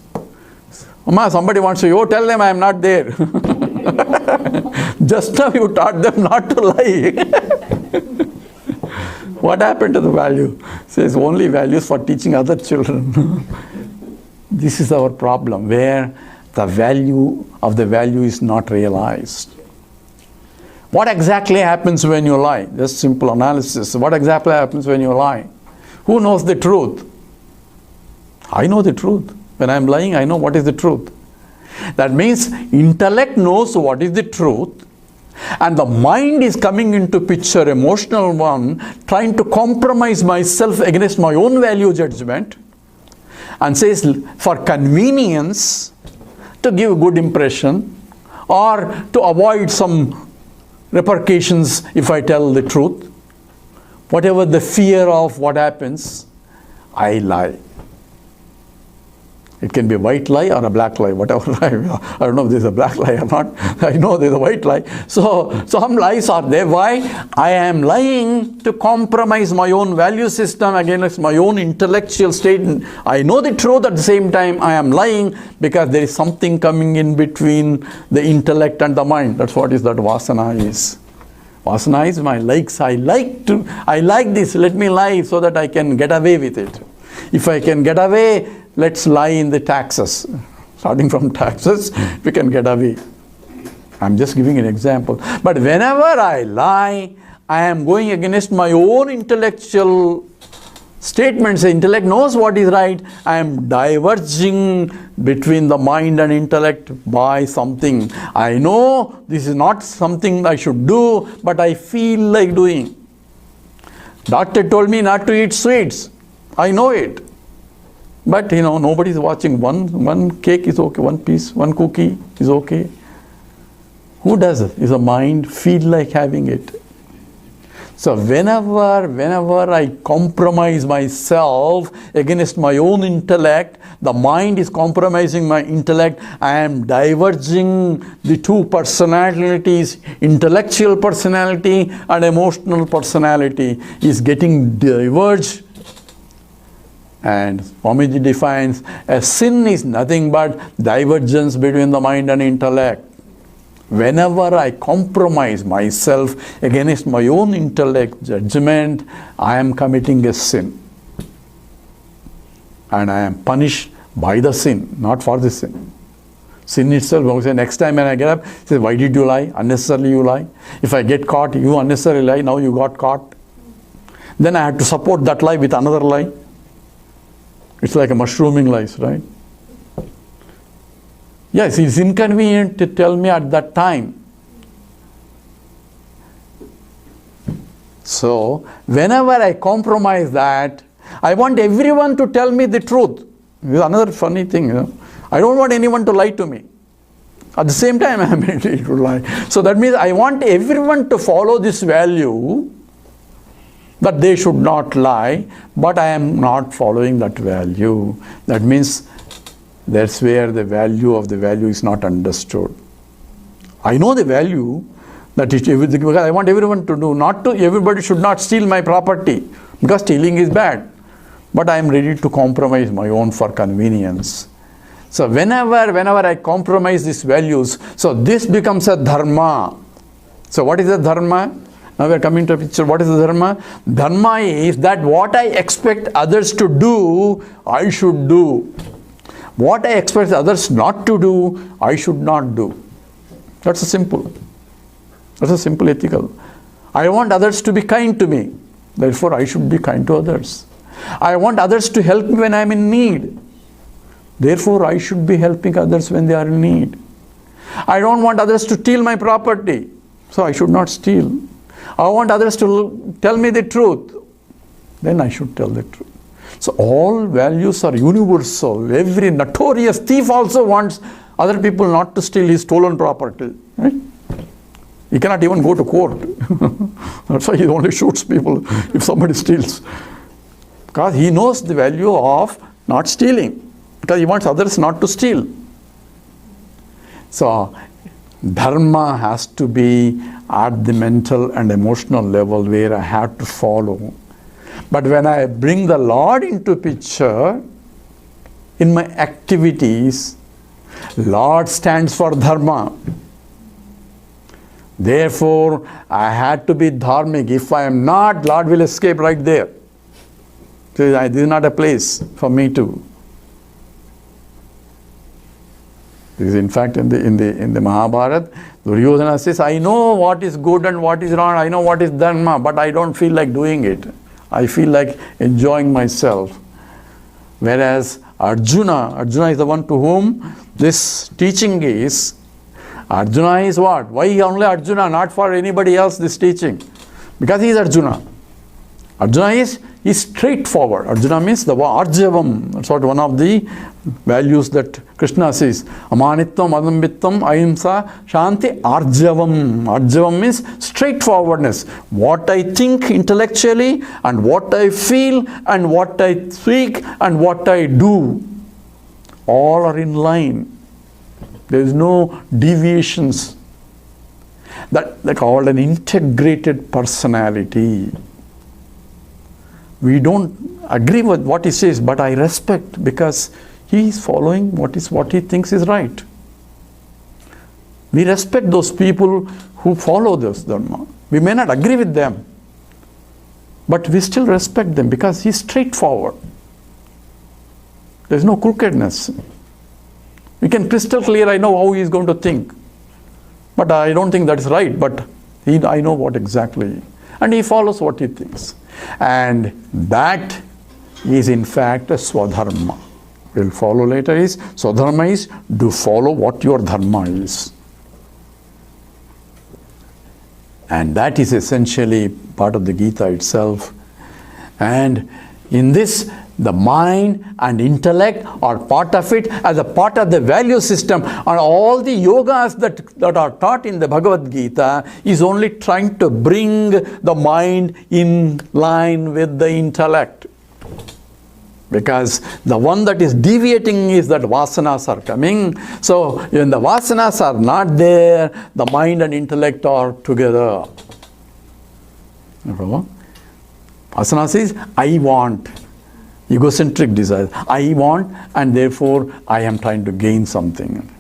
Amma, somebody wants to, tell them I am not there. Just now you taught them not to lie. What happened to the value? Says only values for teaching other children. This is our problem, where the value of the value is not realized. What exactly happens when you lie? Just simple analysis. What exactly happens when you lie? Who knows the truth? I know the truth. When I am lying, I know what is the truth. That means intellect knows what is the truth, and the mind is coming into picture, emotional one, trying to compromise myself against my own value judgment, and says for convenience, to give a good impression, or to avoid some repercussions if I tell the truth, whatever the fear of what happens, I lie. It can be a white lie or a black lie, whatever lie. I don't know if there's a black lie or not. I know there's a white lie. So some lies are there. Why? I am lying to compromise my own value system against my own intellectual state. I know the truth, at the same time I am lying because there is something coming in between the intellect and the mind. That's what that vasana is. Vasana is my likes. I like this, let me lie so that I can get away with it. If I can get away, let's lie in the taxes. Starting from taxes, we can get away. I'm just giving an example. But whenever I lie, I am going against my own intellectual statements. The intellect knows what is right. I am diverging between the mind and intellect by something. I know this is not something I should do, but I feel like doing. Doctor told me not to eat sweets. I know it. But nobody is watching. One cake is okay, one piece, one cookie is okay. Who does it? Is the mind feel like having it? So whenever I compromise myself against my own intellect, the mind is compromising my intellect, I am diverging the two personalities, intellectual personality and emotional personality is getting diverged. And Swamiji defines a sin is nothing but divergence between the mind and intellect. Whenever I compromise myself against my own intellect judgment, I am committing a sin. And I am punished by the sin, not for the sin. Sin itself, next time when I get up, say, why did you lie? Unnecessarily you lie. If I get caught, you unnecessarily lie, now you got caught. Then I had to support that lie with another lie. It's like a mushrooming lies, right? Yes, it's inconvenient to tell me at that time. So, whenever I compromise that, I want everyone to tell me the truth. This is another funny thing. I don't want anyone to lie to me. At the same time, I am ready to lie. So that means I want everyone to follow this value, that they should not lie, but I am not following that value. That means that's where the value of the value is not understood. I know the value, that it, because I want everyone to do, everybody should not steal my property, because stealing is bad. But I am ready to compromise my own for convenience. So whenever I compromise these values, so this becomes a dharma. So what is a dharma? Now we are coming to a picture. What is the dharma? Dharma is that what I expect others to do, I should do. What I expect others not to do, I should not do. That's a simple ethical. I want others to be kind to me. Therefore, I should be kind to others. I want others to help me when I am in need. Therefore, I should be helping others when they are in need. I don't want others to steal my property. So I should not steal. I want others to tell me the truth. Then I should tell the truth. So all values are universal. Every notorious thief also wants other people not to steal his stolen property. Right? He cannot even go to court. That's why he only shoots people if somebody steals. Because he knows the value of not stealing. Because he wants others not to steal. So dharma has to be at the mental and emotional level where I have to follow. But when I bring the Lord into picture, in my activities, Lord stands for dharma. Therefore, I had to be dharmic. If I am not, Lord will escape right there. So this is not a place for me to. This is in fact in the Mahabharata, Duryodhana says, I know what is good and what is wrong, I know what is dharma, but I don't feel like doing it. I feel like enjoying myself. Whereas Arjuna is the one to whom This teaching is, Arjuna is what? Why only Arjuna, not for anybody else this teaching? Because he is Arjuna. Arjuna is straightforward. Arjuna means the Arjavam. That's what one of the values that Krishna says. Amanitvam, Adambitvam, Ahimsa, Shanti, Arjavam. Arjavam means straightforwardness. What I think intellectually, and what I feel, and what I speak, and what I do, all are in line. There is no deviations. That they called an integrated personality. We don't agree with what he says, but I respect because he is following what he thinks is right. We respect those people who follow this Dharma. We may not agree with them, but we still respect them because he is straightforward. There is no crookedness. We can crystal clear, I know how he is going to think. But I don't think that's right, but I know what exactly. And he follows what he thinks. And that is in fact a Swadharma. We'll follow later is, Swadharma is, do follow what your Dharma is. And that is essentially part of the Gita itself. And in this, the mind and intellect are part of it as a part of the value system. And all the yogas that are taught in the Bhagavad Gita is only trying to bring the mind in line with the intellect. Because the one that is deviating is that vasanas are coming. So when the vasanas are not there, the mind and intellect are together. Vasanas is I want. Egocentric desire. I want, and therefore I am trying to gain something.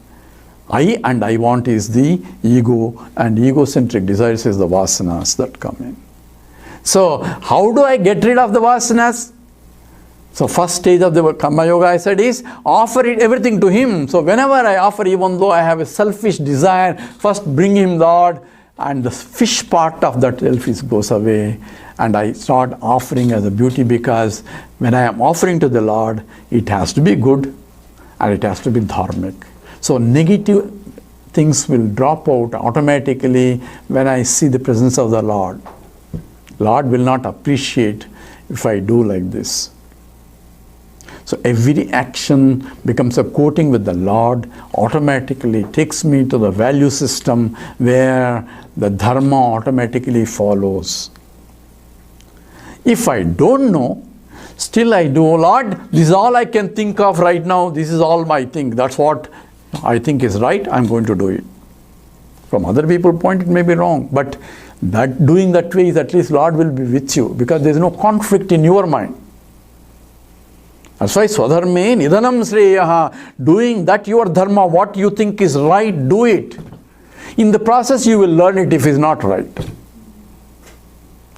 I and I want is the ego, and egocentric desires is the vasanas that come in. So how do I get rid of the vasanas? So first stage of the Karma Yoga I said is offer it everything to him. So whenever I offer, even though I have a selfish desire, first bring him Lord, and the fish part of that selfish goes away. And I start offering as a beauty, because when I am offering to the Lord, it has to be good and it has to be dharmic. So negative things will drop out automatically when I see the presence of the Lord. Lord will not appreciate if I do like this. So every action becomes a coating with the Lord, automatically takes me to the value system where the Dharma automatically follows. If I don't know, still I do, oh Lord, this is all I can think of right now, this is all my thing, that's what I think is right, I'm going to do it. From other people's point it may be wrong, but that doing that way is at least Lord will be with you, because there is no conflict in your mind. That's why Swadharme Nidhanam Sreyaha, doing that your Dharma, what you think is right, do it. In the process you will learn it if it is not right.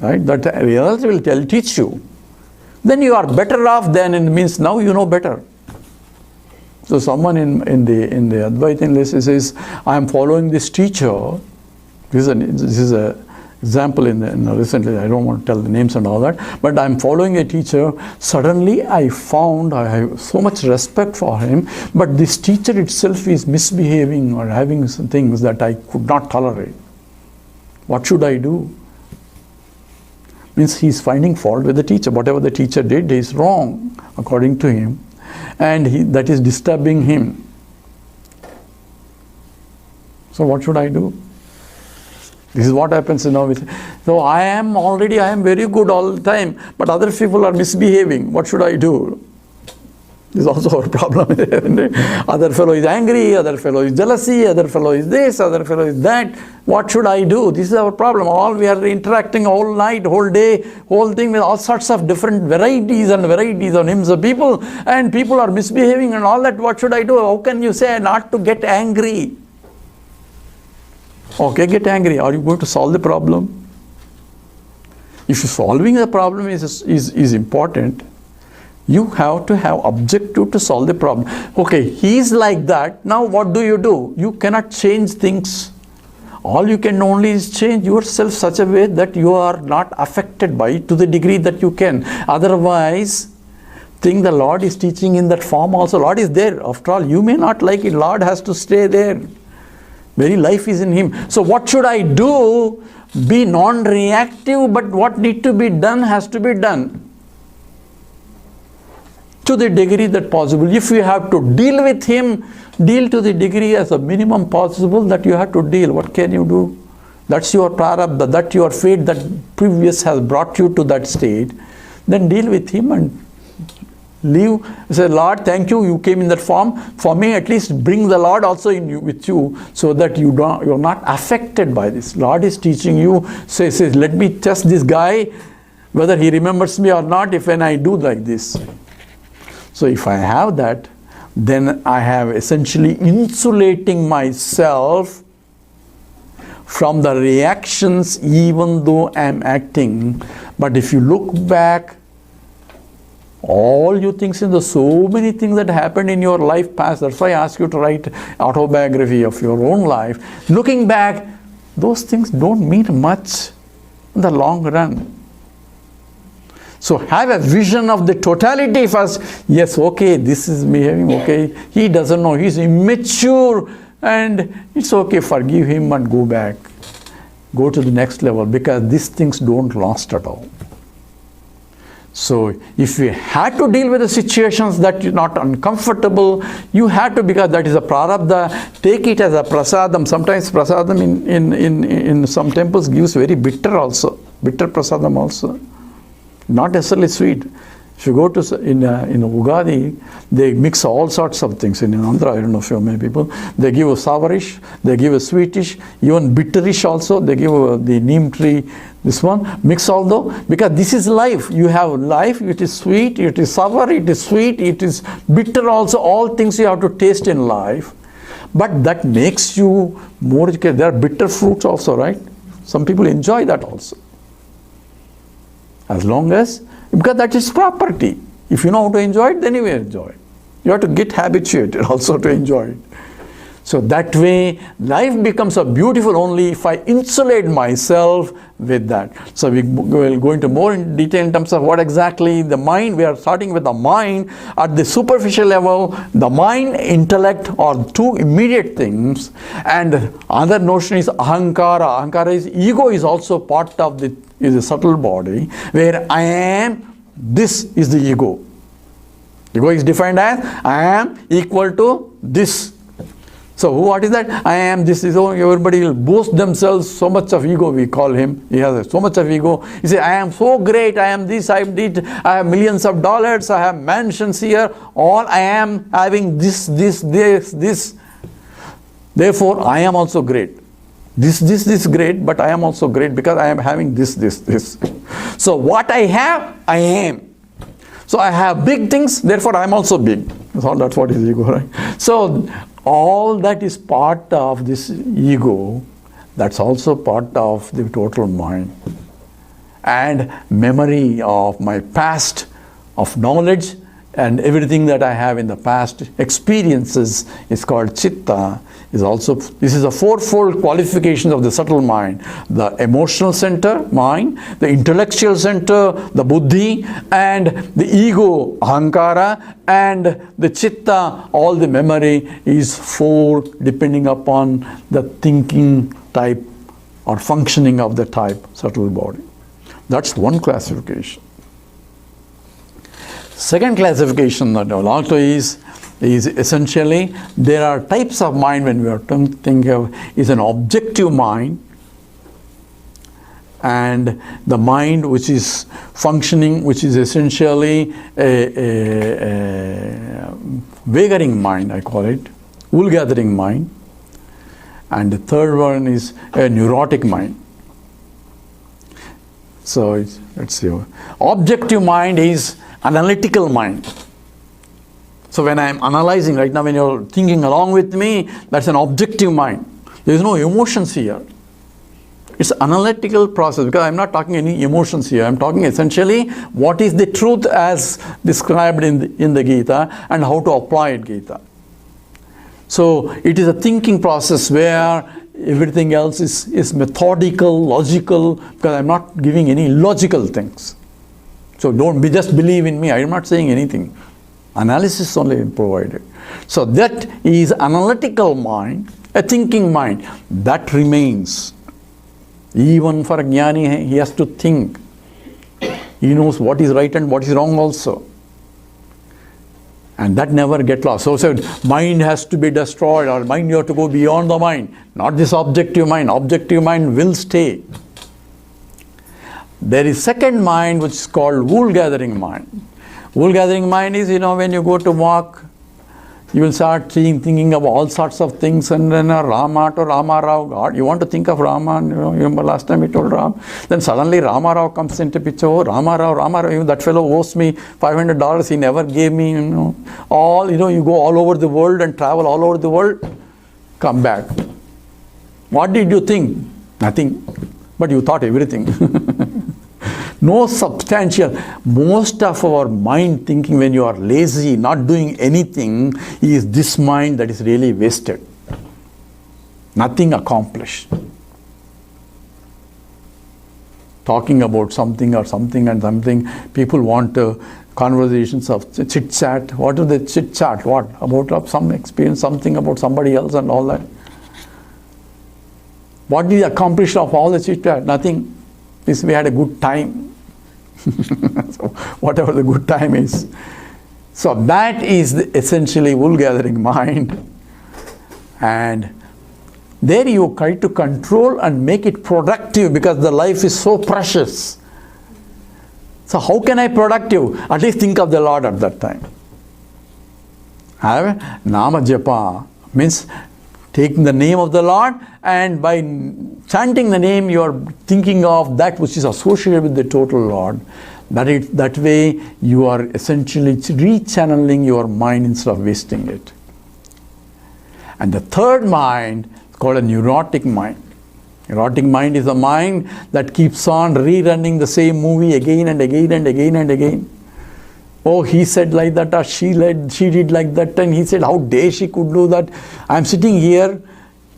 Right? That else will teach you. Then you are better off than, it means now you know better. So someone in the Advaita list says, I am following this teacher. This is a example recently, I don't want to tell the names and all that, but I am following a teacher. Suddenly I found I have so much respect for him, but this teacher itself is misbehaving or having some things that I could not tolerate. What should I do? Means he is finding fault with the teacher. Whatever the teacher did is wrong according to him, and that is disturbing him. So what should I do? This is what happens now. So I am very good all the time, but other people are misbehaving. What should I do? This is also our problem. Other fellow is angry, other fellow is jealousy, other fellow is this, other fellow is that. What should I do? This is our problem. All we are interacting all night, whole day, whole thing with all sorts of different varieties of names of people, and people are misbehaving and all that. What should I do? How can you say not to get angry? Okay, get angry. Are you going to solve the problem? If solving the problem is important, you have to have objective to solve the problem. Okay, he is like that. Now what do? You cannot change things. All you can only is change yourself such a way that you are not affected by it to the degree that you can. Otherwise, think the Lord is teaching in that form also. Lord is there. After all, you may not like it. Lord has to stay there. Very life is in Him. So what should I do? Be non-reactive, but what need to be done has to be done. To the degree that possible. If you have to deal with Him, deal to the degree as a minimum possible that you have to deal. What can you do? That's your prarabdha, that's your fate that previous has brought you to that state. Then deal with Him and leave. Say, Lord, thank you, you came in that form. For me, at least bring the Lord also in you, with you, so that you're not affected by this. Lord is teaching you, says, let me test this guy, whether he remembers me or not, if when I do like this. So if I have that, then I have essentially insulating myself from the reactions even though I am acting. But if you look back, all you think in the so many things that happened in your life past, that's why I ask you to write autobiography of your own life. Looking back, those things don't mean much in the long run. So have a vision of the totality first. Yes, okay, this is behaving okay. He doesn't know, he's immature, and it's okay, forgive him and go back. Go to the next level, because these things don't last at all. So if you had to deal with the situations that you're not uncomfortable, you had to, because that is a prarabdha, take it as a prasadam. Sometimes prasadam in some temples gives very bitter also, bitter prasadam also. Not necessarily sweet. If you go to in Ugadi, they mix all sorts of things. In Andhra, I don't know if you know many people, they give a sourish, they give a sweetish, even bitterish also. They give the neem tree, this one, mix all though, because this is life. You have life, it is sweet, it is sour, it is sweet, it is bitter also. All things you have to taste in life. But that makes you more, there are bitter fruits also, right? Some people enjoy that also. As long as, because that is property. If you know how to enjoy it, then you will enjoy it. You have to get habituated also to enjoy it. So that way, life becomes a beautiful only if I insulate myself with that. So we will go into more in detail in terms of what exactly the mind, we are starting with the mind. At the superficial level, the mind, intellect are two immediate things. And other notion is ahankara. Ahankara is ego, is also part of the, is a subtle body, where I am, this is the ego. Ego is defined as I am equal to this. So what is that? I am this. Is everybody will boast themselves. So much of ego we call him. He has so much of ego. He says, I am so great. I am this. I have millions of dollars. I have mansions here. All I am having this. Therefore, I am also great. This great, but I am also great because I am having this. So what I have, I am. So I have big things. Therefore, I am also big. That's what is ego, right? So all that is part of this ego. That's also part of the total mind. And memory of my past, of knowledge, and everything that I have in the past experiences is called chitta. Is also, this is a fourfold qualification of the subtle mind. The emotional center, mind, the intellectual center, the buddhi, and the ego, ahankara, and the chitta, all the memory is four depending upon the thinking type or functioning of the type, subtle body. That's one classification. Second classification that also is essentially, there are types of mind when we are thinking of, is an objective mind, and the mind which is functioning, which is essentially a wavering mind, I call it, wool gathering mind, and the third one is a neurotic mind. So let's see, objective mind is analytical mind. So when I am analyzing right now, when you're thinking along with me, that's an objective mind. There is no emotions here. It's an analytical process, because I'm not talking any emotions here. I'm talking essentially what is the truth as described in the Gita and how to apply it Gita. So it is a thinking process where everything else is methodical, logical, because I'm not giving any logical things. So don't just believe in me. I am not saying anything. Analysis only provided. So that is analytical mind, a thinking mind. That remains. Even for a jnani, he has to think. He knows what is right and what is wrong also. And that never gets lost. So mind has to be destroyed, or mind, you have to go beyond the mind. Not this objective mind. Objective mind will stay. There is second mind which is called wool gathering mind. Wool gathering mind is, when you go to walk, you will start thinking of all sorts of things, and then Rama to Rama Rao, God, you want to think of Rama, and you remember last time we told Ram, then suddenly Rama Rao comes into picture. Oh, Rama Rao, that fellow owes me $500, he never gave me, all, you go all over the world and travel all over the world, come back. What did you think? Nothing. But you thought everything. No substantial. Most of our mind thinking when you are lazy, not doing anything, is this mind that is really wasted. Nothing accomplished. Talking about something or something and something, people want conversations of chit chat. What is the chit chat? What? About some experience, something about somebody else and all that. What is accomplished of all the chit chat? Nothing. We had a good time. So whatever the good time is. So that is essentially wool gathering mind. And there you try to control and make it productive, because the life is so precious. So how can I productive? At least think of the Lord at that time. Nama japa means taking the name of the Lord, and by chanting the name you are thinking of that which is associated with the total Lord. That way you are essentially rechanneling your mind instead of wasting it. And the third mind is called a neurotic mind. Neurotic mind is a mind that keeps on rerunning the same movie again and again and again and again. Oh, he said like that, or she did like that, and he said, how dare she could do that. I'm sitting here,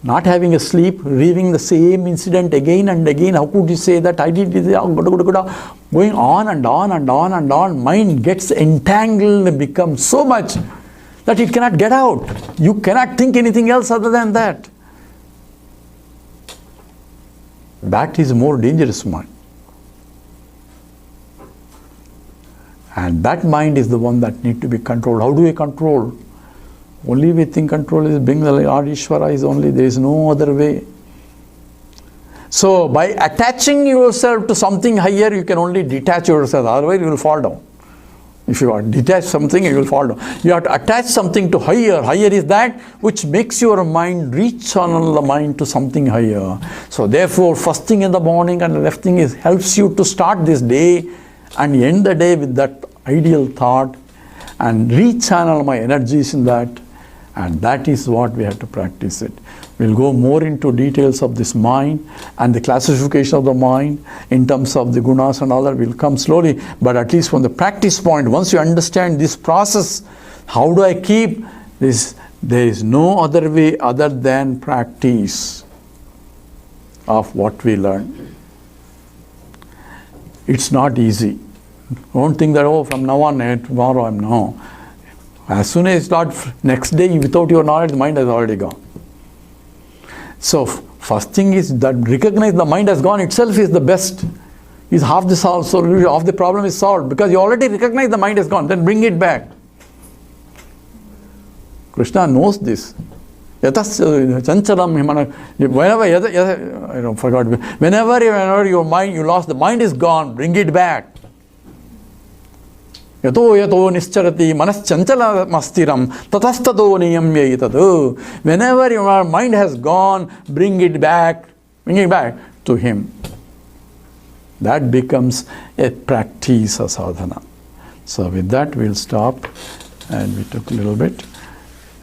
not having a sleep, reliving the same incident again and again. How could you say that? I did this, going on and on and on and on. Mind gets entangled and becomes so much that it cannot get out. You cannot think anything else other than that. That is more dangerous mind. And that mind is the one that needs to be controlled. How do we control? Only way thing control is bring the Lord Ishwara is only, there is no other way. So by attaching yourself to something higher, you can only detach yourself, otherwise you will fall down. If you are detached something, you will fall down. You have to attach something to higher. Higher is that which makes your mind rechannel the mind to something higher. So therefore, first thing in the morning and the left thing is helps you to start this day and end the day with that ideal thought and rechannel my energies in that. And that is what we have to practice it. We'll go more into details of this mind and the classification of the mind in terms of the gunas and all that will come slowly. But at least from the practice point, once you understand this process, how do I keep this? There is no other way other than practice of what we learn. It's not easy. Don't think that, oh, from now on, tomorrow I'm no. As soon as you start, next day, without your knowledge, the mind has already gone. So, first thing is that recognize the mind has gone itself is the best. Is half the solution of the problem is solved, because you already recognize the mind has gone. Then bring it back. Krishna knows this. Whenever your mind, you lost, the mind is gone, bring it back. Yato yato nischarati manas-chanchala mastiram tatastato niyamya itadu. Whenever your mind has gone, bring it back to him. That becomes a practice, a sadhana. So with that we'll stop, and we took a little bit,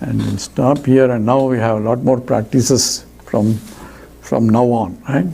and we'll stop here, and now we have a lot more practices from now on, right?